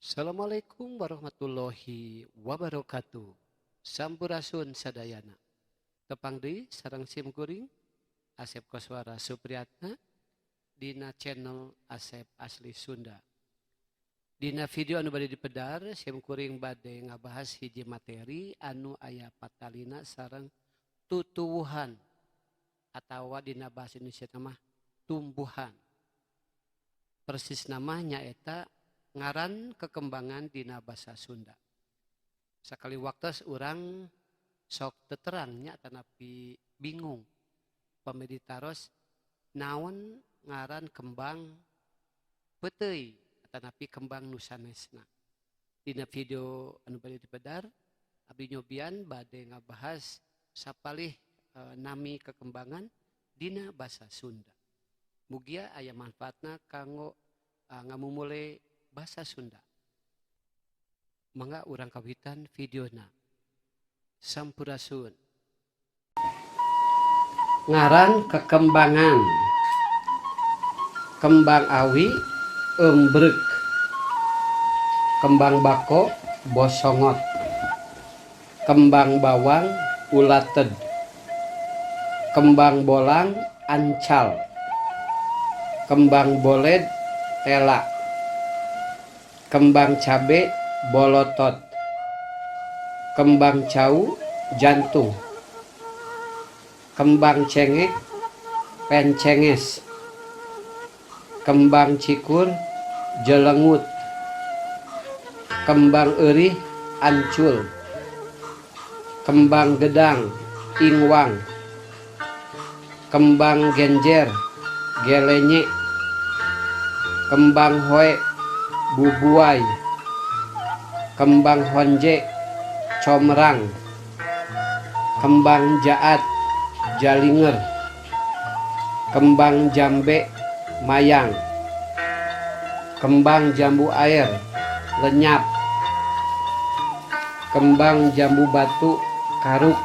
Assalamualaikum warahmatullahi wabarakatuh. Sampurasun sadayana. Tepang deui sareng sim kuring Asep Koswara Supriyatna dina channel Asep Asli Sunda. Dina video anu bade dipedar sim kuring bade ngabahas hiji materi anu aya patalina sareng tutuwuhan atawa dina bahasa Indonesia mah tumbuhan. Persis namanya eta ngaran kekembangan dina basa Sunda. Sakali waktu urang sok teterangnya tanapi bingung. Pameditaros naon ngaran kembang peteuy tanapi kembang nusanesna. Dina video anu bade dipedar abdi nyobian bade ngabahas sapalih nami kekembangan dina basa Sunda. Mugia aya manfaatna kanggo ngamumule bahasa Sunda. Mangga urang kawitan videona. Sampurasun. Ngaran kekembangan. Kembang awi embrek. Kembang bako bosongot. Kembang bawang ulated. Kembang bolang ancal. Kembang boled tela. Kembang cabe bolotot. Kembang cau jantung. Kembang cengek pencenges. Kembang cikur jelengut. Kembang eurih ancul. Kembang gedang ingwang. Kembang genjer gelenye. Kembang hoe bubuai. Kembang honje comrang. Kembang jaat jalinger. Kembang jambe mayang. Kembang jambu air lenyap. Kembang jambu batu karuk.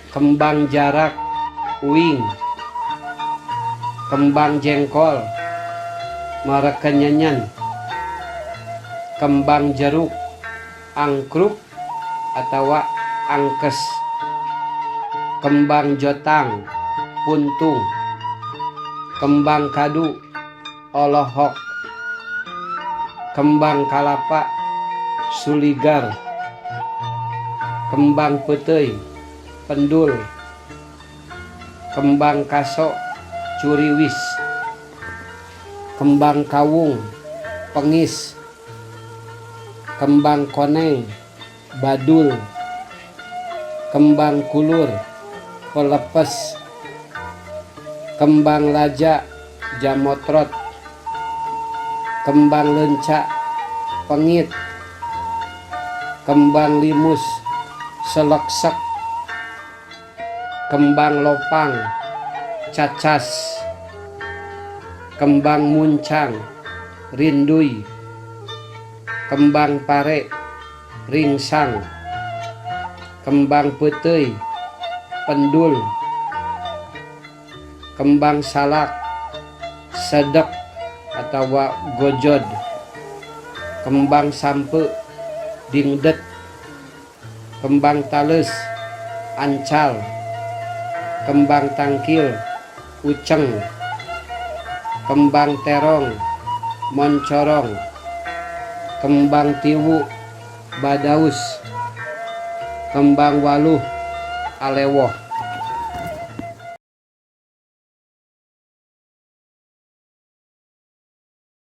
Kembang jarak uing. Kembang jengkol merekenyenyen. Kembang jeruk angkruk atawa angkes. Kembang jotang puntung. Kembang kadu olohok. Kembang kalapa suligar. Kembang peteuy pendul. Kembang kaso curiwis. Kembang kawung pengis. Kembang koneng badul. Kembang kulur pelepes. Kembang laja jamotrot. Kembang lenca pengit. Kembang limus seleksek. Kembang lopang cacas. Kembang muncang rindui. Kembang pare ringsang. Kembang peteuy pendul. Kembang salak sedek atawa gojod. Kembang sampe dingdet. Kembang tales ancal. Kembang tangkil uceng. Kembang terong moncorong. Kembang tiwu badaus. Kembang waluh alewoh.